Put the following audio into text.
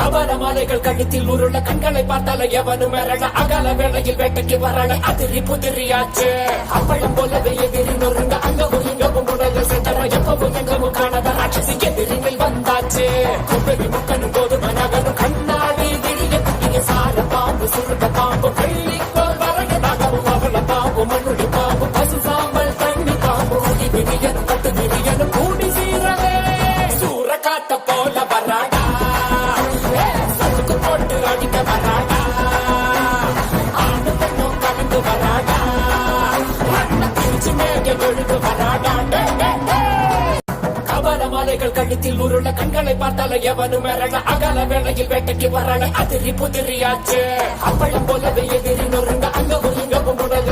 கபல மாலைகள் கழுத்தில் உருள கண்களை பார்த்தால எவனும் மிரள அகல வேளையில் வேட்டைக்கு வரல அதிரி புதிரியாச்சு அப்பளம் போலவே எதிரி நொறுங்க அங்கவும் இங்கவும் உடல் சென்ற எப்பவும் எங்கவும் காணத ராட்சசி எதிரிகள் வந்தாச்சு கொப்பரி முக்கனும் போது மனகனும் கண்ணாடி விரிய குட்டிய சார பாம்பு சுருட்ட பாம்பு பள்ளிக்கோள் வரையதாகவும் அவள பாம்பு மண்ணுடி பாம்பு பசு சாம்பல் தண்ணி பாம்பு குடி விரியனும் கட்டு விரியனும் கூடி சீரவே சூற காத்த போல வராடா சதுக்கு போட்டு அடிக்க வராடா ஆண்டு பெண்ணும் கலந்து வராடா மண்ண பிரிச்சு மேக எழுது வராடா கபல மாலைகள் கழுத்தில் உருள கண்களை பார்த்தால எவனும் மிரள அகல வேளையில் வேட்டைக்கு வரல அதிரி புதிரியாச்சு அப்பளம் போலவே எதிரி நொறுங்க அங்கவும் இங்கவும் உடல்